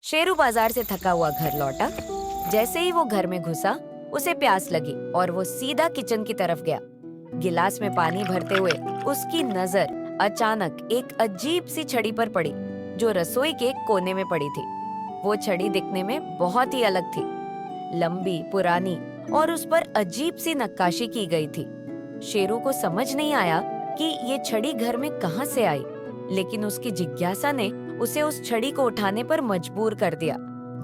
शेरू बाजार से थका हुआ घर लौटा। जैसे ही वो घर में घुसा, उसे प्यास लगी और वो सीधा किचन की तरफ गया। गिलास में पानी भरते हुए उसकी नजर अचानक एक अजीब सी छड़ी पर पड़ी, जो रसोई के एक कोने में पड़ी थी। वो छड़ी दिखने में बहुत ही अलग थी, लंबी, पुरानी और उस पर अजीब सी नक्काशी की गई थी। शेरू को समझ नहीं आया कि ये छड़ी घर में कहाँ से आई, लेकिन उसकी जिज्ञासा ने उसे उस छड़ी को उठाने पर मजबूर कर दिया।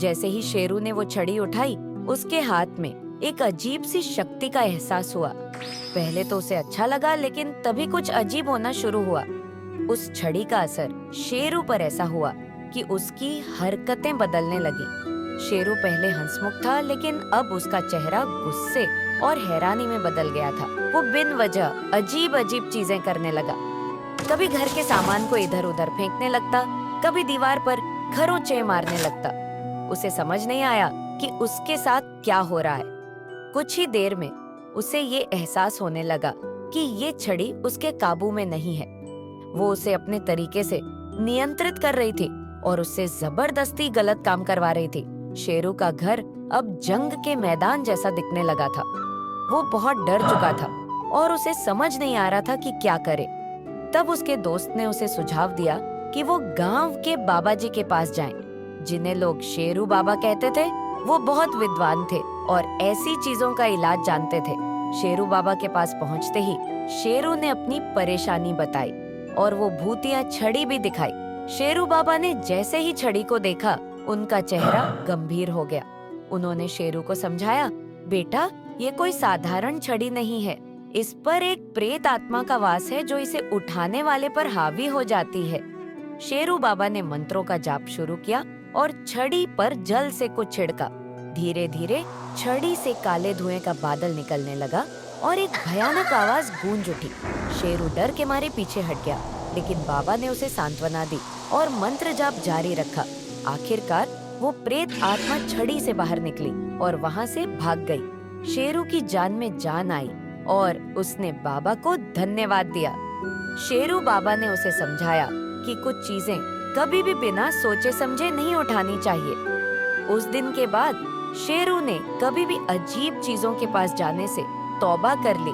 जैसे ही शेरू ने वो छड़ी उठाई, उसके हाथ में एक अजीब सी शक्ति का एहसास हुआ। पहले तो उसे अच्छा लगा, लेकिन तभी कुछ अजीब होना शुरू हुआ। उस छड़ी का असर शेरू पर ऐसा हुआ कि उसकी हरकतें बदलने लगी। शेरू पहले हंसमुख था, लेकिन अब उसका चेहरा गुस्से और हैरानी में बदल गया था। वो बिन वजह अजीब अजीब चीजें करने लगा। कभी घर के सामान को इधर उधर फेंकने लगता, कभी दीवार पर खरोंचे मारने लगता। उसे समझ नहीं आया कि उसके साथ क्या हो रहा है। कुछ ही देर में उसे ये एहसास होने लगा कि ये छड़ी उसके काबू में नहीं है। वो उसे अपने तरीके से नियंत्रित कर रही थी और उससे जबरदस्ती गलत काम करवा रही थी। शेरू का घर अब जंग के मैदान जैसा दिखने लगा था। वो बहुत डर चुका था और उसे समझ नहीं आ रहा था कि क्या करे। तब उसके दोस्त ने उसे सुझाव दिया कि वो गांव के बाबा जी के पास जाएं, जिन्हें लोग शेरू बाबा कहते थे। वो बहुत विद्वान थे और ऐसी चीजों का इलाज जानते थे। शेरू बाबा के पास पहुंचते ही शेरू ने अपनी परेशानी बताई और वो भूतिया छड़ी भी दिखाई। शेरू बाबा ने जैसे ही छड़ी को देखा, उनका चेहरा गंभीर हो गया। उन्होंने शेरू को समझाया, बेटा, ये कोई साधारण छड़ी नहीं है। इस पर एक प्रेत आत्मा का वास है, जो इसे उठाने वाले पर हावी हो जाती है। शेरू बाबा ने मंत्रों का जाप शुरू किया और छड़ी पर जल से कुछ छिड़का। धीरे धीरे छड़ी से काले धुएं का बादल निकलने लगा और एक भयानक आवाज गूंज उठी। शेरू डर के मारे पीछे हट गया, लेकिन बाबा ने उसे सांत्वना दी और मंत्र जाप जारी रखा। आखिरकार वो प्रेत आत्मा छड़ी से बाहर निकली और वहां से भाग गई। शेरू की जान में जान आई और उसने बाबा को धन्यवाद दिया। शेरू बाबा ने उसे समझाया कि कुछ चीजें कभी भी बिना सोचे समझे नहीं उठानी चाहिए। उस दिन के बाद शेरू ने कभी भी अजीब चीजों के पास जाने से तौबा कर ली